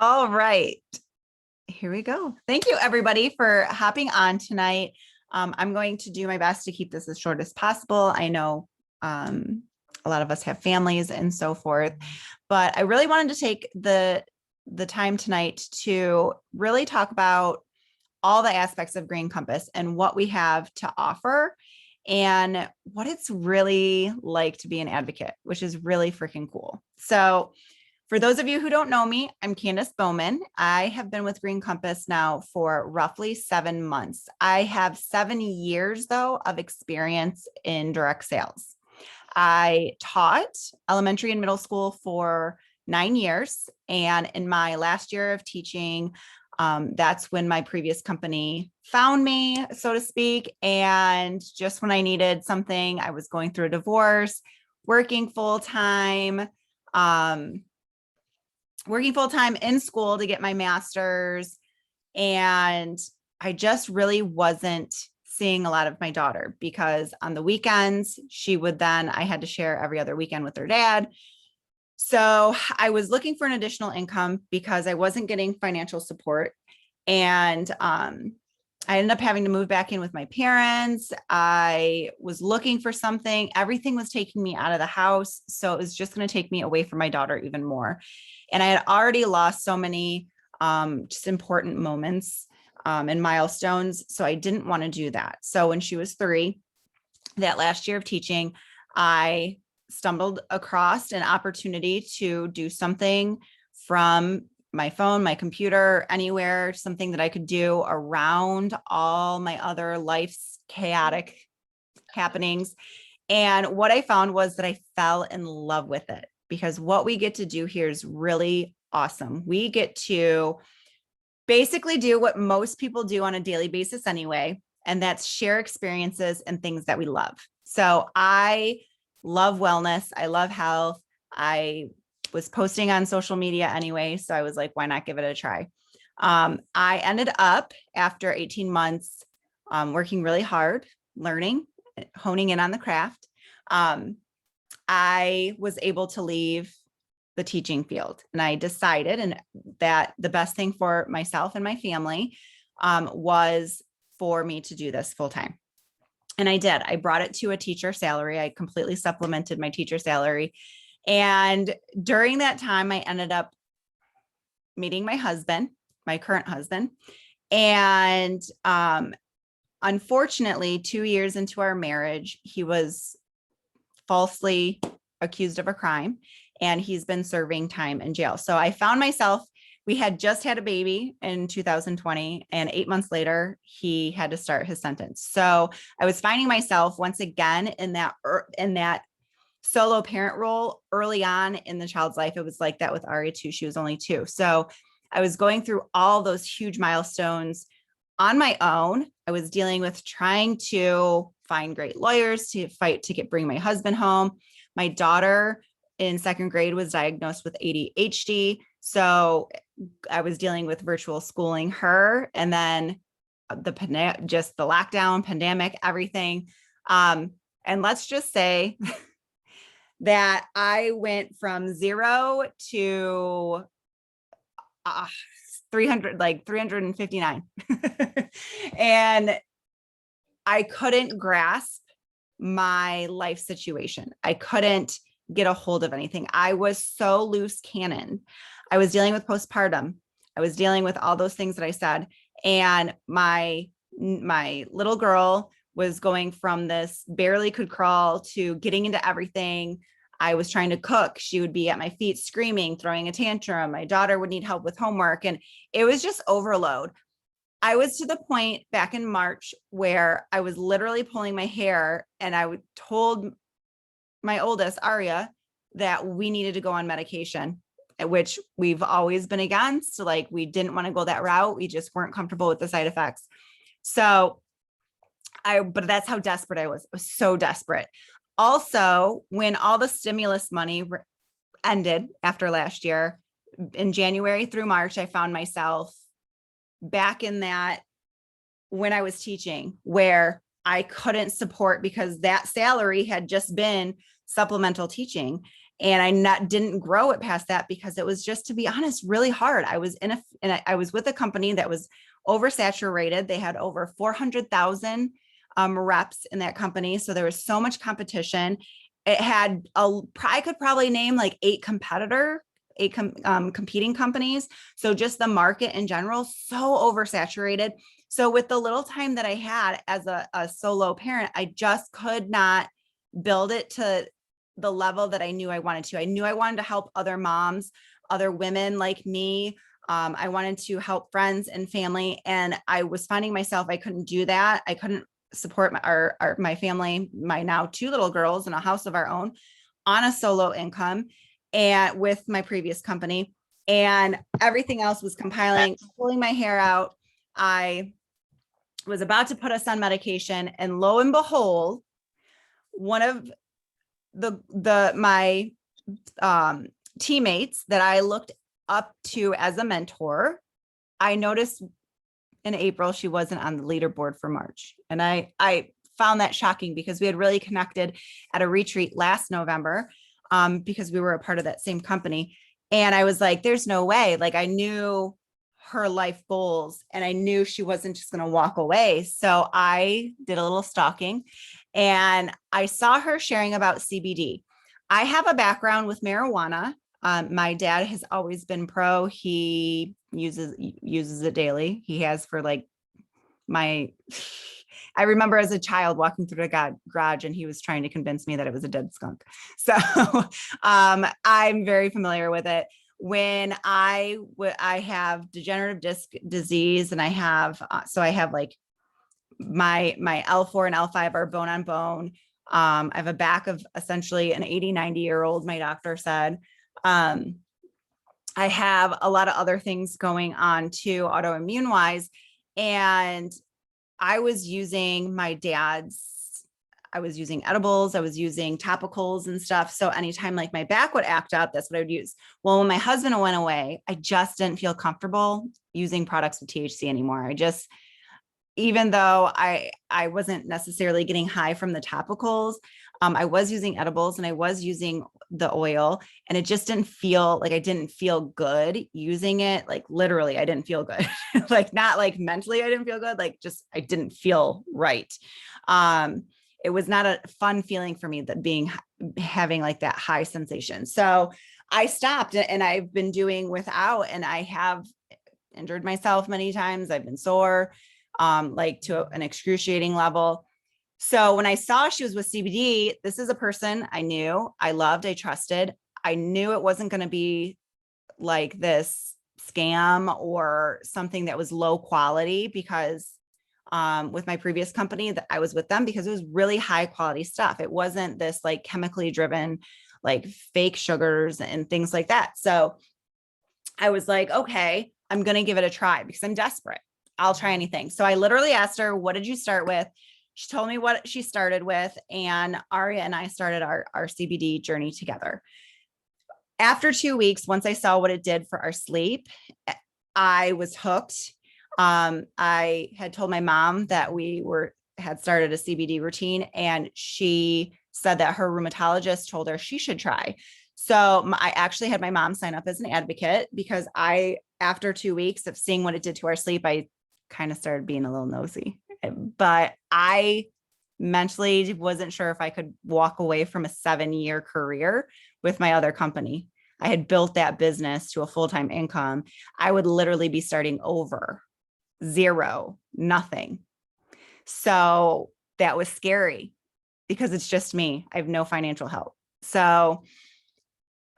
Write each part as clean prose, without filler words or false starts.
All right, here we go. Thank you, everybody, for hopping on tonight. I'm going to do my best to keep this as short as possible. I know a lot of us have families and so forth, but I really wanted to take the time tonight to really talk about all the aspects of Green Compass and what we have to offer and what it's really like to be an advocate, which is really freaking cool. So for those of you who don't know me, I'm Candace Bowman. I have been with Green Compass now for roughly 7 months. I have 7 years, though, of experience in direct sales. I taught elementary and middle school for 9 years. And in my last year of teaching, that's when my previous company found me, so to speak. And just when I needed something, I was going through a divorce, working full time. Working full time in school to get my master's. And I just really wasn't seeing a lot of my daughter because on the weekends, I had to share every other weekend with her dad. So I was looking for an additional income because I wasn't getting financial support. And I ended up having to move back in with my parents. I was looking for something. Everything was taking me out of the house. So it was just going to take me away from my daughter even more. And I had already lost so many just important moments and milestones. So I didn't want to do that. So when she was 3, that last year of teaching, I stumbled across an opportunity to do something from my phone, my computer, anywhere, something that I could do around all my other life's chaotic happenings. And what I found was that I fell in love with it because what we get to do here is really awesome. We get to basically do what most people do on a daily basis anyway, and that's share experiences and things that we love. So I love wellness. I love health. I was posting on social media anyway. So I was like, why not give it a try? I ended up after 18 months working really hard, learning, honing in on the craft. I was able to leave the teaching field and I decided that the best thing for myself and my family was for me to do this full time. And I did. I brought it to a teacher salary. I completely supplemented my teacher salary. And during that time, I ended up meeting my husband, my current husband. And unfortunately, 2 years into our marriage, he was falsely accused of a crime and he's been serving time in jail. So I found myself, we had just had a baby in 2020 and 8 months later, he had to start his sentence. So I was finding myself once again in that solo parent role early on in the child's life. It was like that with Aria too. She was only 2. So I was going through all those huge milestones on my own. I was dealing with trying to find great lawyers to fight to bring my husband home. My daughter in 2nd grade was diagnosed with ADHD. So I was dealing with virtual schooling her and then just the lockdown, pandemic, everything. And let's just say that I went from 0 to 359. And I couldn't grasp my life situation. I couldn't get a hold of anything. I was so loose cannon. I was dealing with postpartum. I was dealing with all those things that I said. And my little girl was going from this barely could crawl to getting into everything. I was trying to cook. She would be at my feet screaming, throwing a tantrum. My daughter would need help with homework. And it was just overload. I was to the point back in March where I was literally pulling my hair and I told my oldest, Aria, that we needed to go on medication, which we've always been against. Like we didn't want to go that route. We just weren't comfortable with the side effects. So but that's how desperate I was. I was so desperate. Also, when all the stimulus money ended after last year, in January through March, I found myself back in that when I was teaching where I couldn't support because that salary had just been supplemental teaching. And didn't grow it past that because it was just, to be honest, really hard. I was I was with a company that was oversaturated. They had over 400,000 reps in that company. So there was so much competition. It had I could probably name like competing companies. So just the market in general, so oversaturated. So with the little time that I had as a solo parent, I just could not build it to the level that I knew I wanted to. I knew I wanted to help other moms, other women like me. I wanted to help friends and family. And I was finding myself, I couldn't do that. I couldn't support my family, my now 2 little girls in a house of our own on a solo income and with my previous company. And everything else was compiling, pulling my hair out. I was about to put us on medication. And lo and behold, one of my teammates that I looked up to as a mentor, I noticed in April she wasn't on the leaderboard for March. And I found that shocking because we had really connected at a retreat last November because we were a part of that same company. And I was like, there's no way. Like, I knew her life goals and I knew she wasn't just going to walk away. So I did a little stalking and I saw her sharing about CBD. I have a background with marijuana. My dad has always been pro. He uses it daily. He has for like I remember as a child walking through the garage and he was trying to convince me that it was a dead skunk. So I'm very familiar with it. When I have degenerative disc disease and I have like my L4 and L5 are bone on bone. I have a back of essentially an 80, 90-year-old, my doctor said. I have a lot of other things going on too, autoimmune wise. And I was using I was using edibles, I was using topicals and stuff. So anytime like my back would act up, that's what I would use. Well, when my husband went away, I just didn't feel comfortable using products with THC anymore. Even though I wasn't necessarily getting high from the topicals, I was using edibles and I was using the oil, and it just didn't feel like, I didn't feel good using it. Like literally, I didn't feel good. Like not like mentally, I didn't feel good. Like just, I didn't feel right. It was not a fun feeling for me that having like that high sensation. So I stopped and I've been doing without, and I have injured myself many times. I've been sore, like to an excruciating level. So when I saw she was with CBD, this is a person I knew, I loved, I trusted. I knew it wasn't going to be like this scam or something that was low quality because with my previous company that I was with them, because it was really high quality stuff. It wasn't this like chemically driven, like fake sugars and things like that. So I was like, okay, I'm going to give it a try because I'm desperate. I'll try anything. So I literally asked her, what did you start with? She told me what she started with, and Aria and I started our CBD journey together. After 2 weeks, once I saw what it did for our sleep, I was hooked. I had told my mom that had started a CBD routine, and she said that her rheumatologist told her she should try. So I actually had my mom sign up as an advocate because after 2 weeks of seeing what it did to our sleep, I kind of started being a little nosy, but I mentally wasn't sure if I could walk away from a 7-year career with my other company. I had built that business to a full-time income. I would literally be starting over, zero, nothing. So that was scary because it's just me. I have no financial help. So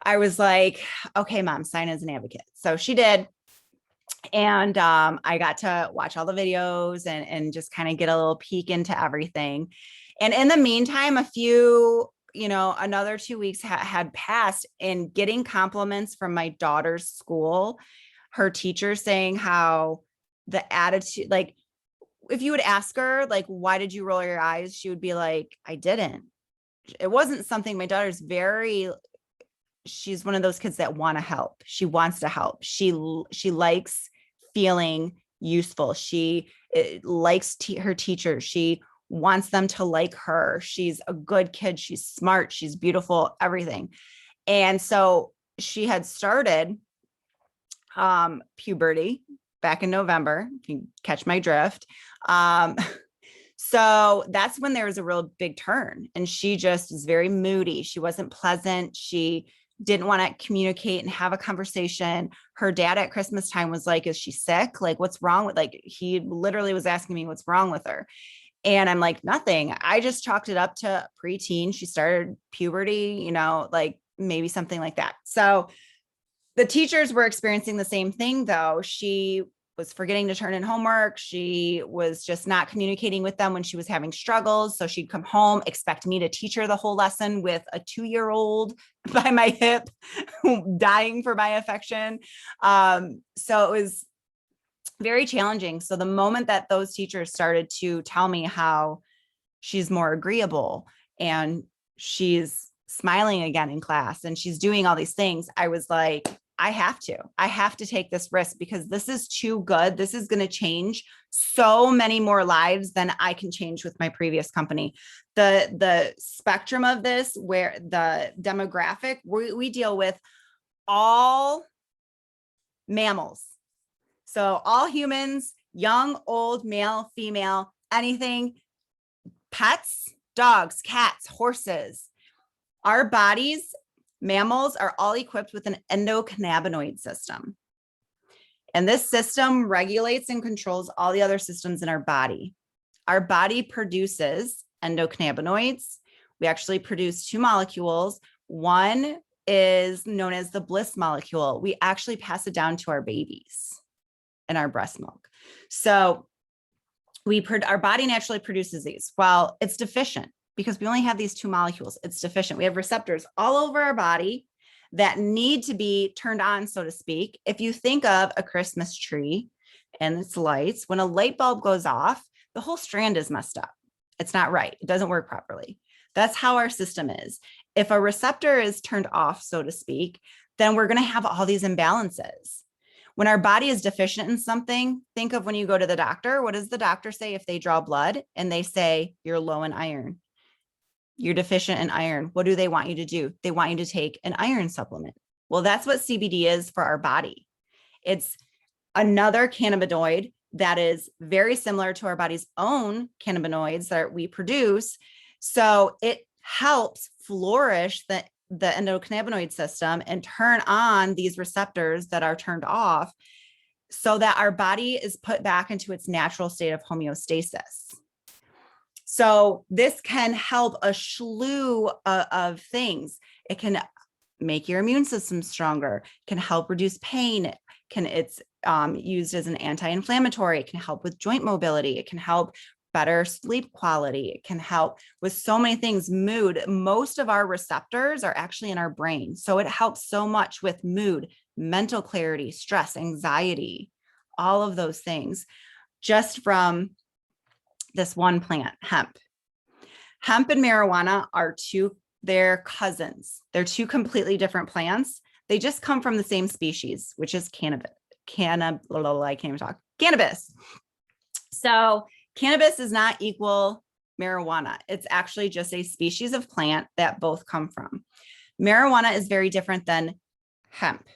I was like, okay, mom, sign as an advocate. So she did. And I got to watch all the videos and just kind of get a little peek into everything. And in the meantime, another 2 weeks had passed, and getting compliments from my daughter's school, her teacher saying how the attitude, like if you would ask her, like, why did you roll your eyes? She would be like, I didn't. It wasn't something. My daughter's she's one of those kids that want to help. She wants to help. She likes feeling useful. She likes her teachers. She wants them to like her. She's a good kid. She's smart. She's beautiful, everything. And so she had started puberty back in November, if you catch my drift. So that's when there was a real big turn, and she just is very moody. She wasn't pleasant. She didn't want to communicate and have a conversation. Her dad at Christmas time was like, is she sick? Like, what's wrong with, like, he literally was asking me what's wrong with her. And I'm like, nothing. I just chalked it up to preteen. She started puberty, like maybe something like that. So the teachers were experiencing the same thing, though. She was forgetting to turn in homework. She was just not communicating with them when she was having struggles. So she'd come home, expect me to teach her the whole lesson with a 2-year-old by my hip, dying for my affection. So it was very challenging. So the moment that those teachers started to tell me how she's more agreeable and she's smiling again in class and she's doing all these things, I was like, I have to take this risk because this is too good. This is going to change so many more lives than I can change with my previous company. The spectrum of this, where the demographic, we deal with all mammals. So all humans, young, old, male, female, anything, pets, dogs, cats, horses. Our bodies, mammals, are all equipped with an endocannabinoid system. And this system regulates and controls all the other systems in our body. Our body produces endocannabinoids. We actually produce 2 molecules. One is known as the bliss molecule. We actually pass it down to our babies in our breast milk. So our body naturally produces these. Well, it's deficient because we only have these 2 molecules. It's deficient. We have receptors all over our body that need to be turned on, so to speak. If you think of a Christmas tree and its lights, when a light bulb goes off, the whole strand is messed up. It's not right. It doesn't work properly. That's how our system is. If a receptor is turned off, so to speak, then we're going to have all these imbalances. When our body is deficient in something, think of when you go to the doctor. What does the doctor say if they draw blood and they say you're low in iron? You're deficient in iron. What do they want you to do? They want you to take an iron supplement. Well, that's what CBD is for our body. It's another cannabinoid that is very similar to our body's own cannabinoids that we produce. So it helps flourish the endocannabinoid system and turn on these receptors that are turned off so that our body is put back into its natural state of homeostasis. So this can help a slew of things. It can make your immune system stronger, can help reduce pain, it's used as an anti-inflammatory, it can help with joint mobility, it can help better sleep quality, it can help with so many things, mood. Most of our receptors are actually in our brain. So it helps so much with mood, mental clarity, stress, anxiety, all of those things just from this one plant, hemp. Hemp and marijuana they're cousins. They're 2 completely different plants. They just come from the same species, which is cannabis. I can't even talk. Cannabis. So cannabis is not equal marijuana. It's actually just a species of plant that both come from. Marijuana is very different than hemp.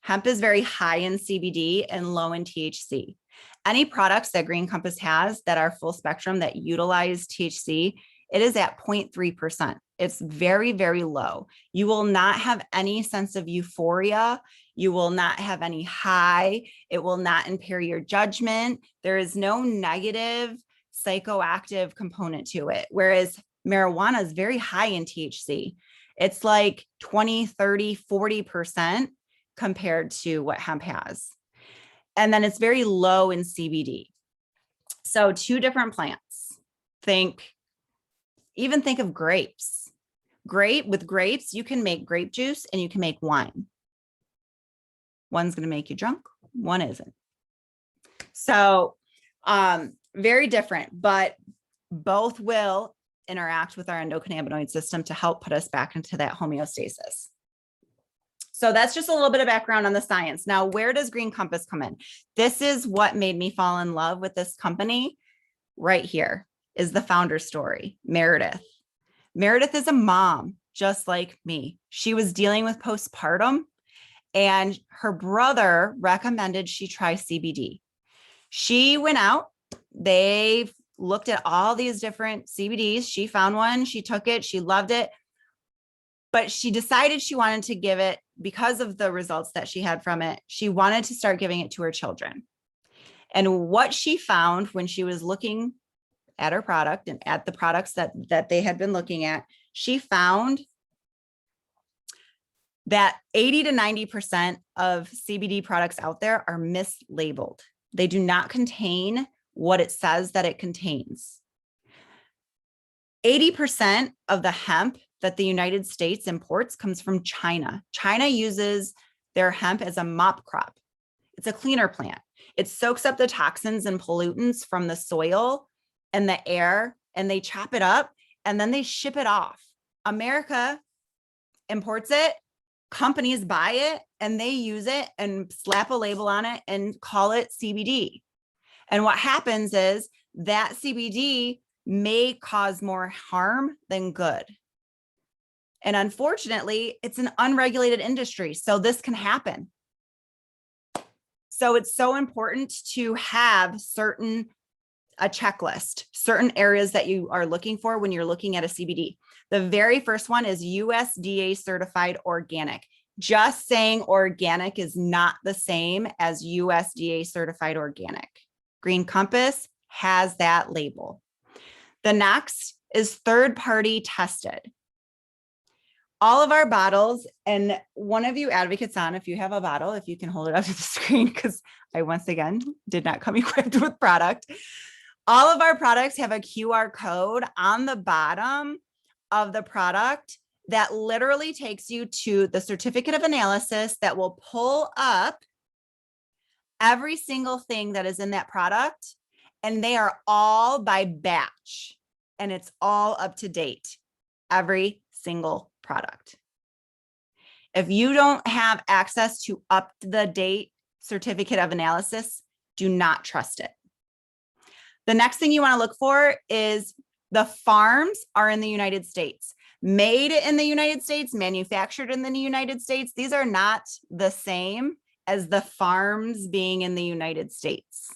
Hemp is very high in CBD and low in THC. Any products that Green Compass has that are full spectrum that utilize THC, it is at 0.3%. It's very, very low. You will not have any sense of euphoria. You will not have any high. It will not impair your judgment. There is no negative psychoactive component to it. Whereas marijuana is very high in THC. It's like 20, 30, 40% compared to what hemp has. And then it's very low in CBD. So 2 different plants. Even think of grapes. With grapes, you can make grape juice and you can make wine. One's going to make you drunk, one isn't. So very different, but both will interact with our endocannabinoid system to help put us back into that homeostasis. So that's just a little bit of background on the science. Now, where does Green Compass come in? This is what made me fall in love with this company. Right here is the founder story, Meredith. Meredith is a mom. just like me. She was dealing with postpartum, and her brother recommended she try CBD. She went out, they looked at all these different CBDs. She found one, she took it, she loved it, but she decided she wanted to give it, because of the results that she had from it, she wanted to start giving it to her children. And what she found when she was looking at her product and at the products that they had been looking at, she found that 80 to 90% of CBD products out there are mislabeled. They do not contain what it says that it contains. 80% of the hemp that the United States imports comes from China. China uses their hemp as a mop crop. It's a cleaner plant. It soaks up the toxins and pollutants from the soil and the air, and they chop it up and then they ship it off. America imports it, companies buy it, and they use it and slap a label on it and call it CBD. And what happens is that CBD may cause more harm than good. And unfortunately, it's an unregulated industry, so this can happen. So it's so important to have a checklist, certain areas that you are looking for when you're looking at a CBD. The very first one is USDA certified organic. Just saying organic is not the same as USDA certified organic. Green Compass has that label. The next is third-party tested. All of our bottles, and one of you advocates on, if you have a bottle, if you can hold it up to the screen, because I once again did not come equipped with product. All of our products have a QR code on the bottom of the product that literally takes you to the certificate of analysis that will pull up every single thing that is in that product. And they are all by batch, and it's all up to date, every single product. If you don't have access to up to the date certificate of analysis, do not trust it. The next thing you want to look for is the farms are in the United States, made in the United States, manufactured in the United States. These are not the same as the farms being in the United States.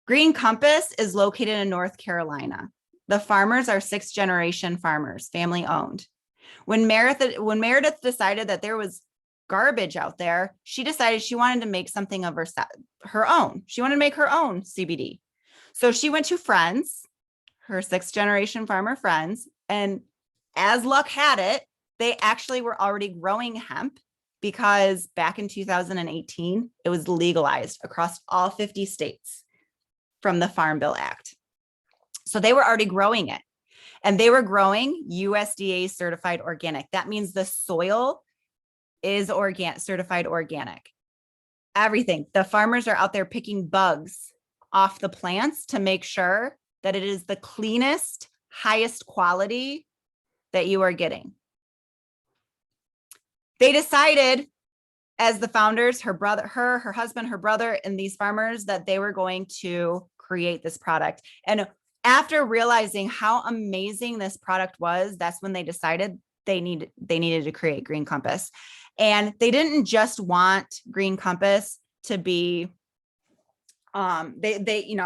Green Compass is located in North Carolina. The farmers are 6th generation farmers, family owned. When Meredith decided that there was garbage out there, she decided she wanted to make something of her own. She wanted to make her own CBD. So she went to friends, her 6th generation farmer friends, and as luck had it, they actually were already growing hemp, because back in 2018, it was legalized across all 50 states from the Farm Bill Act. So they were already growing it, and they were growing USDA certified organic. That means the soil is certified organic. Everything. The farmers are out there picking bugs off the plants to make sure that it is the cleanest, highest quality that you are getting. They decided, as the founders, her brother, her husband, her brother, and these farmers, that they were going to create this product. And after realizing how amazing this product was, that's when they decided they needed to create Green Compass. And they didn't just want Green Compass to be, they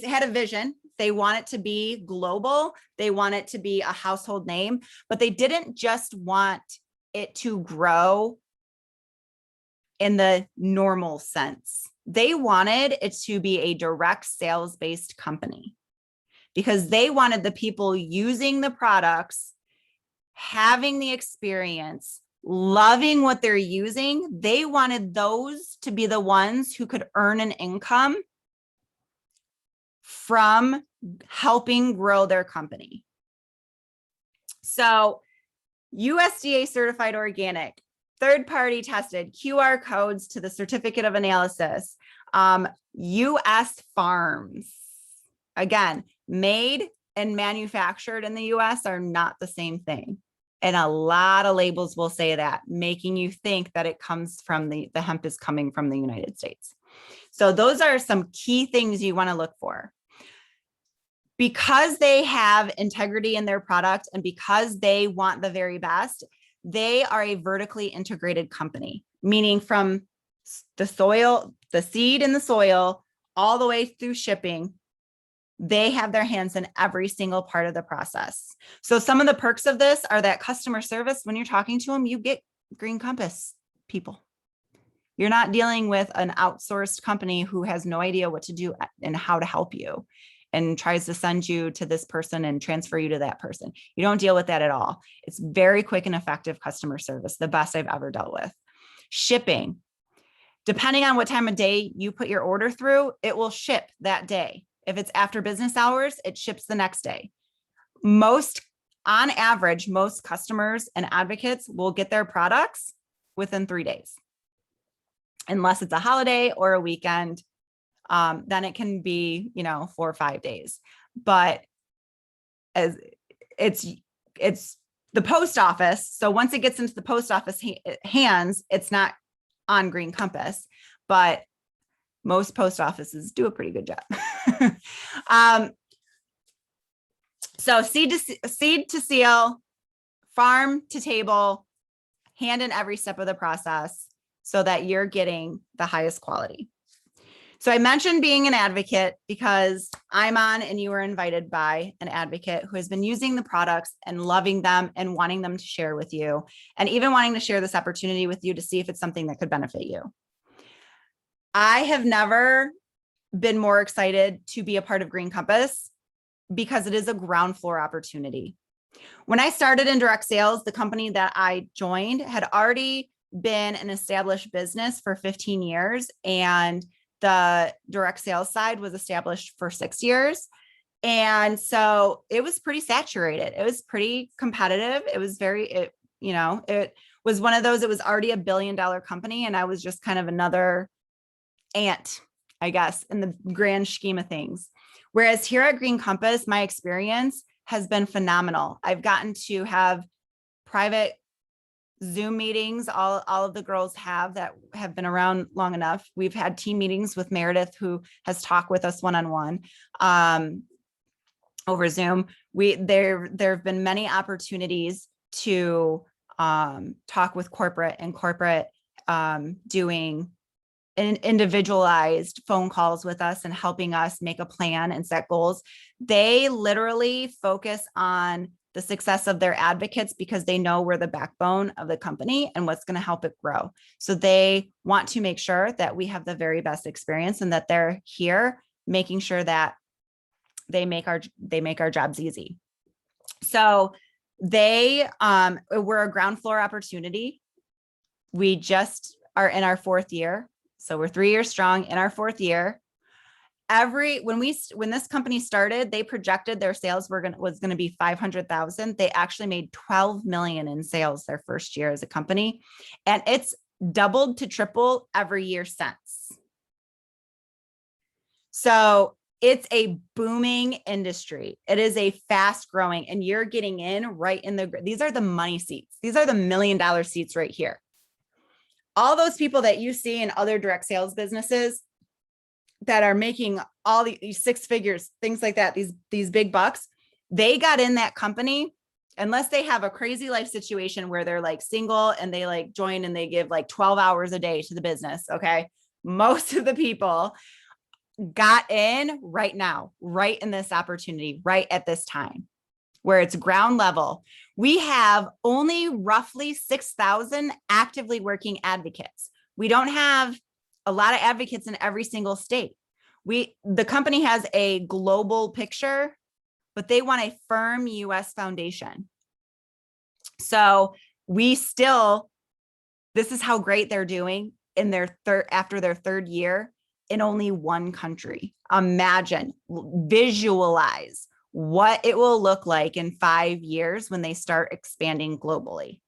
had a vision. They want it to be global. They want it to be a household name, but they didn't just want it to grow in the normal sense. They wanted it to be a direct sales-based company, because they wanted the people using the products, having the experience, loving what they're using. They wanted those to be the ones who could earn an income from helping grow their company. So USDA certified organic, third-party tested, QR codes to the certificate of analysis, US farms. Again, made and manufactured in the US are not the same thing. And a lot of labels will say that, making you think that it comes from the hemp is coming from the United States. So those are some key things you want to look for. because they have integrity in their product and because they want the very best, they are a vertically integrated company, meaning from the soil, the seed in the soil, all the way through shipping. They have their hands in every single part of the process. So some of the perks of this are that customer service, when you're talking to them, you get Green Compass people. You're not dealing with an outsourced company who has no idea what to do and how to help you and tries to send you to this person and transfer you to that person. You don't deal with that at all. It's very quick and effective customer service, the best I've ever dealt with. Shipping, depending on what time of day you put your order through, it will ship that day. If it's after business hours, it ships the next day. On average, most customers and advocates will get their products within 3 days. Unless it's a holiday or a weekend, then it can be, 4 or 5 days. But as it's the post office. So once it gets into the post office hands, it's not on Green Compass, but most post offices do a pretty good job. So seed to seal, farm to table, hand in every step of the process so that you're getting the highest quality. So I mentioned being an advocate because I'm on and you were invited by an advocate who has been using the products and loving them and wanting them to share with you, and even wanting to share this opportunity with you to see if it's something that could benefit you. I have never been more excited to be a part of Green Compass because it is a ground floor opportunity. When I started in direct sales, the company that I joined had already been an established business for 15 years, and the direct sales side was established for 6 years. And so it was pretty saturated. It was pretty competitive. It was it was one of those, it was already $1 billion company. And I was just kind of another ant, I guess, in the grand scheme of things. Whereas here at Green Compass, my experience has been phenomenal. I've gotten to have private Zoom meetings. All of the girls that have been around long enough. We've had team meetings with Meredith, who has talked with us one-on-one over Zoom. There have been many opportunities to talk with corporate doing individualized phone calls with us and helping us make a plan and set goals. They literally focus on the success of their advocates because they know we're the backbone of the company and what's going to help it grow. So they want to make sure that we have the very best experience and that they're here making sure that they make our jobs easy. So we're a ground floor opportunity. We just are in our 4th year. So we're 3 years strong in our 4th year. When this company started, they projected their sales was going to be 500,000. They actually made 12 million in sales their first year as a company. And it's doubled to triple every year since. So it's a booming industry. It is a fast growing, and you're getting in right these are the money seats. These are the $1 million seats right here. All those people that you see in other direct sales businesses that are making all these 6 figures, things like that, these big bucks, they got in that company unless they have a crazy life situation where they're like single and they like join and they give like 12 hours a day to the business. Okay. Most of the people got in right now, right in this opportunity, right at this time where it's ground level. We have only roughly 6,000 actively working advocates. We don't have a lot of advocates in every single state. The company has a global picture, but they want a firm US foundation. So this is how great they're doing in after their 3rd year in only one country. Imagine, visualize what it will look like in 5 years when they start expanding globally.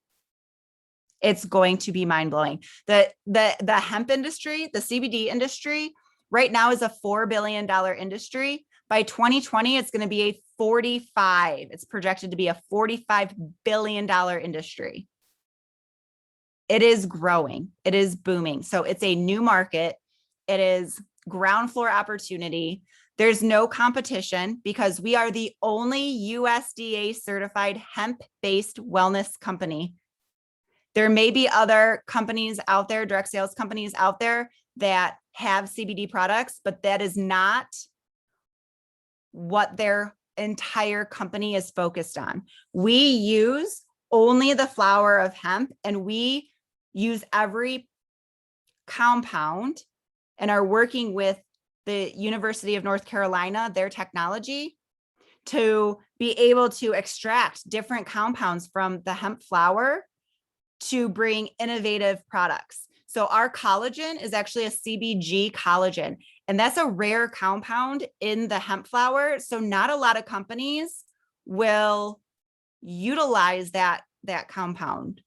It's going to be mind-blowing. The hemp industry, the CBD industry right now is a $4 billion industry. By 2020, it's going to be it's projected to be a $45 billion industry. It is growing. It is booming. So it's a new market. It is ground floor opportunity. There's no competition because we are the only USDA certified hemp-based wellness company. There may be other companies out there, direct sales companies out there that have CBD products, but that is not what their entire company is focused on. We use only the flower of hemp, and we use every compound and are working with the University of North Carolina, their technology, to be able to extract different compounds from the hemp flower to bring innovative products. So our collagen is actually a CBG collagen, and that's a rare compound in the hemp flower. So not a lot of companies will utilize that compound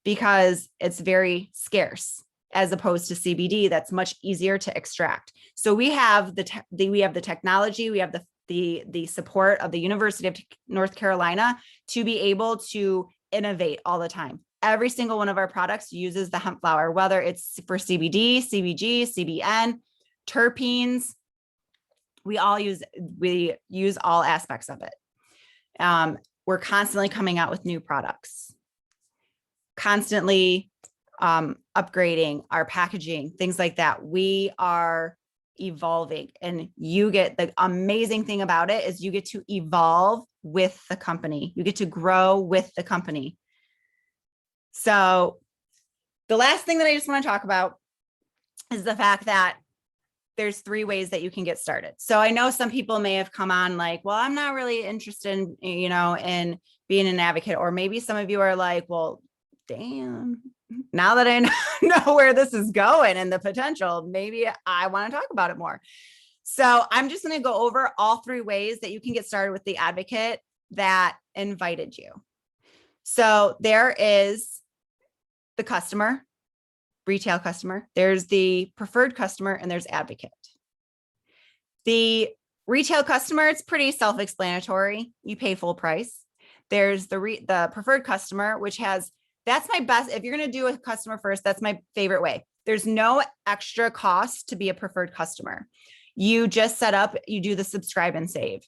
because it's very scarce, as opposed to CBD that's much easier to extract. So we have the technology, we have the support of the University of North Carolina to be able to innovate all the time. Every single one of our products uses the hemp flower, whether it's for CBD, CBG, CBN, terpenes. We use all aspects of it. We're constantly coming out with new products, constantly upgrading our packaging, things like that. We are evolving, and you get the amazing thing about it is you get to evolve with the company. You get to grow with the company. So the last thing that I just want to talk about is the fact that there's 3 ways that you can get started. So I know some people may have come on like, well, I'm not really interested in, in being an advocate. Or maybe some of you are like, well, damn, now that I know where this is going and the potential, maybe I want to talk about it more. So I'm just going to go over all 3 ways that you can get started with the advocate that invited you. So there is the customer, retail customer, there's the preferred customer, and there's advocate. The retail customer, it's pretty self-explanatory. You pay full price. There's the preferred customer, which that's my best. If you're going to do a customer first, that's my favorite way. There's no extra cost to be a preferred customer. You just set up, you do the subscribe and save.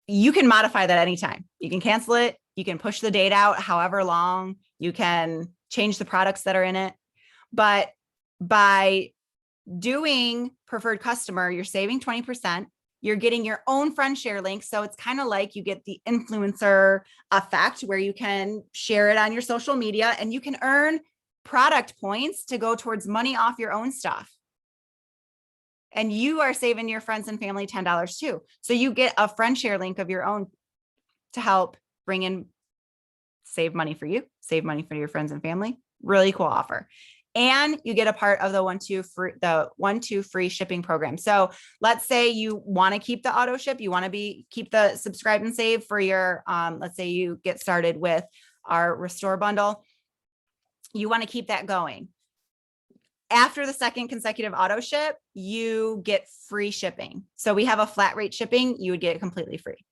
You can modify that anytime. You can cancel it. You can push the date out however long. You can change the products that are in it. But by doing preferred customer, you're saving 20%. You're getting your own friend share link. So it's kind of like you get the influencer effect where you can share it on your social media and you can earn product points to go towards money off your own stuff. And you are saving your friends and family $10 too. So you get a friend share link of your own to help bring in, save money for you, save money for your friends and family. Really cool offer. And you get a part of the 1-2 free shipping program. So let's say you want to keep the auto ship, you want to keep the subscribe and save for your, let's say you get started with our Restore bundle. You want to keep that going. After the 2nd consecutive auto ship, you get free shipping. So we have a flat rate shipping, you would get it completely free.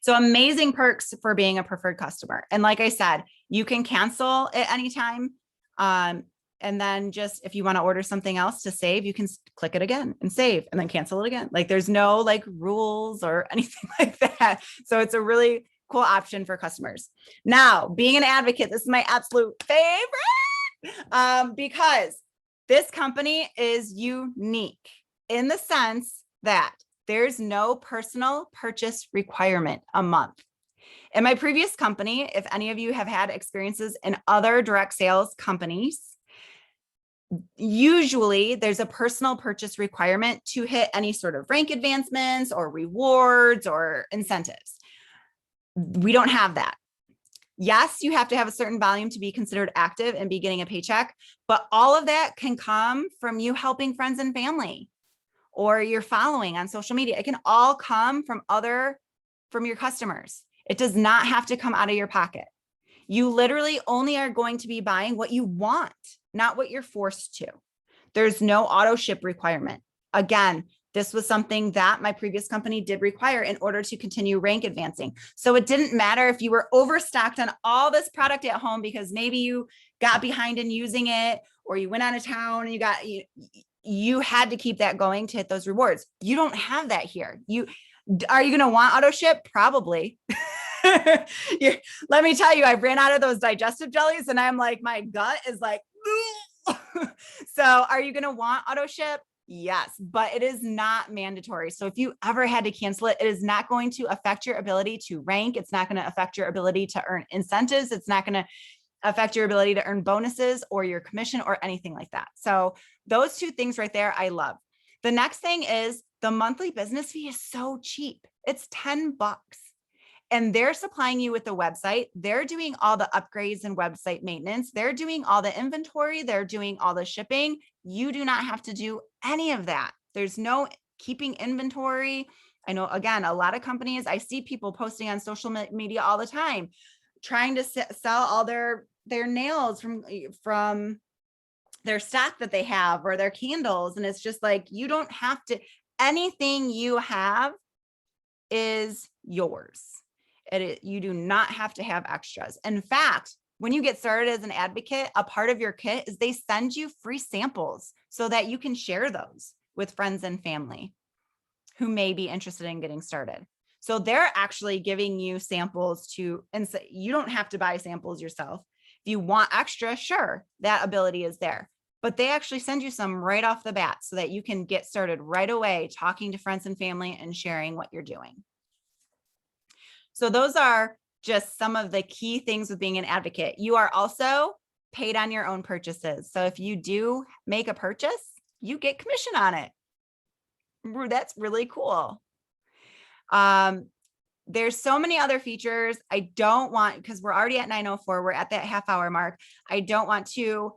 So amazing perks for being a preferred customer. And like I said, you can cancel at any time. And then just, if you want to order something else to save, you can click it again and save and then cancel it again. Like there's no like rules or anything like that. So it's a really cool option for customers. Now, being an advocate, this is my absolute favorite, because this company is unique in the sense that there's no personal purchase requirement a month. In my previous company, if any of you have had experiences in other direct sales companies, usually there's a personal purchase requirement to hit any sort of rank advancements or rewards or incentives. We don't have that. Yes, you have to have a certain volume to be considered active and be getting a paycheck, but all of that can come from you helping friends and family or your following on social media. It can all come from your customers. It does not have to come out of your pocket. You literally only are going to be buying what you want, not what you're forced to. There's no auto ship requirement. Again, this was something that my previous company did require in order to continue rank advancing. So it didn't matter if you were overstocked on all this product at home because maybe you got behind in using it or you went out of town and you had to keep that going to hit those rewards. You don't have that here. Are you going to want auto ship? Probably. Let me tell you, I ran out of those digestive jellies and I'm like, my gut is like, so are you going to want auto ship? Yes, but it is not mandatory. So if you ever had to cancel it, it is not going to affect your ability to rank. It's not going to affect your ability to earn incentives. It's not going to affect your ability to earn bonuses or your commission or anything like that. So those two things right there, I love. The next thing is the monthly business fee is so cheap. It's $10. And they're supplying you with the website. They're doing all the upgrades and website maintenance. They're doing all the inventory. They're doing all the shipping. You do not have to do any of that. There's no keeping inventory. I know, again, a lot of companies, I see people posting on social media all the time, trying to sell all their nails from their stock that they have or their candles. And it's just like, you don't have to, anything you have is yours. You do not have to have extras. In fact, when you get started as an advocate, a part of your kit is they send you free samples so that you can share those with friends and family who may be interested in getting started. So they're actually giving you samples and so you don't have to buy samples yourself. If you want extra, sure, that ability is there. But they actually send you some right off the bat so that you can get started right away talking to friends and family and sharing what you're doing. So those are just some of the key things with being an advocate. You are also paid on your own purchases. So if you do make a purchase, you get commission on it. That's really cool. There's so many other features. I don't want, because we're already at 9:04, we're at that half hour mark. I don't want to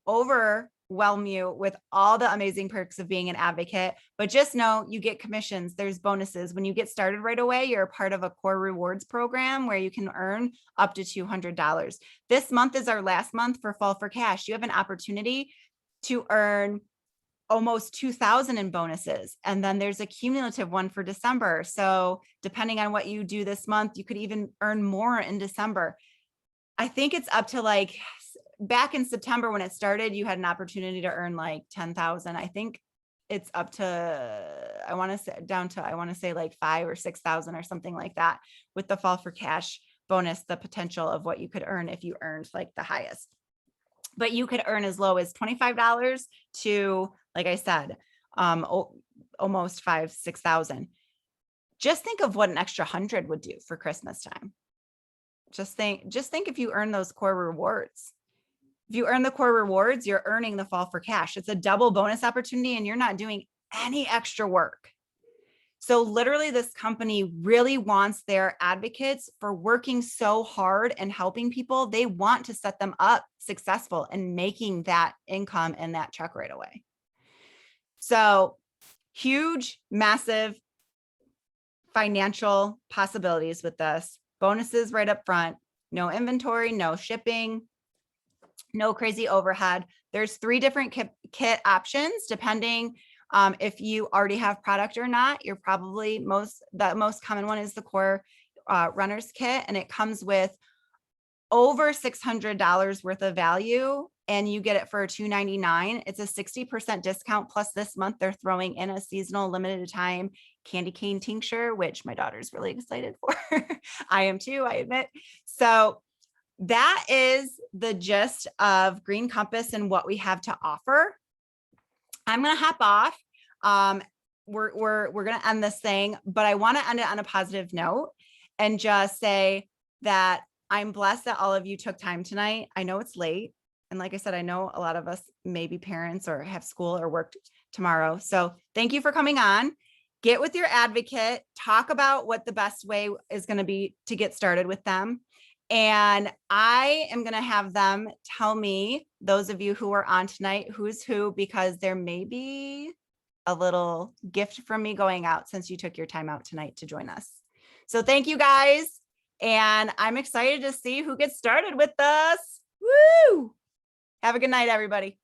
overwhelm you with all the amazing perks of being an advocate, but just know you get commissions. There's bonuses. When you get started right away, you're a part of a core rewards program where you can earn up to $200. This month is our last month for Fall for Cash. You have an opportunity to earn almost 2,000 in bonuses. And then there's a cumulative one for December. So depending on what you do this month, you could even earn more in December. I think it's up to like, back in September when it started, you had an opportunity to earn like 10,000. I think it's up to, I want to say like 5,000 or 6,000 or something like that with the Fall for Cash bonus, the potential of what you could earn if you earned like the highest. But you could earn as low as $25 to, like I said, almost 5,000, 6,000. Just think of what an extra 100 would do for Christmas time. Just think if you earn those core rewards. If you earn the core rewards, you're earning the Fall for Cash. It's a double bonus opportunity and you're not doing any extra work. So literally this company really wants their advocates for working so hard and helping people. They want to set them up successful and making that income and that check right away. So huge, massive financial possibilities with this. Bonuses right up front, no inventory, no shipping, no crazy overhead. There's 3 different kit options depending if you already have product or not. You're probably the most common one is the core runner's kit, and it comes with over $600 worth of value and you get it for $299. It's a 60% discount. Plus this month they're throwing in a seasonal limited time candy cane tincture, which my daughter's really excited for. I am too, I admit. So that is the gist of Green Compass and what we have to offer. I'm going to hop off. We're going to end this thing, but I want to end it on a positive note and just say that I'm blessed that all of you took time tonight. I know it's late. And like I said, I know a lot of us may be parents or have school or work tomorrow. So thank you for coming on. Get with your advocate, talk about what the best way is going to be to get started with them. And I am going to have them tell me, those of you who are on tonight, who's who, because there may be a little gift from me going out since you took your time out tonight to join us. So thank you guys. And I'm excited to see who gets started with us. Woo! Have a good night, everybody.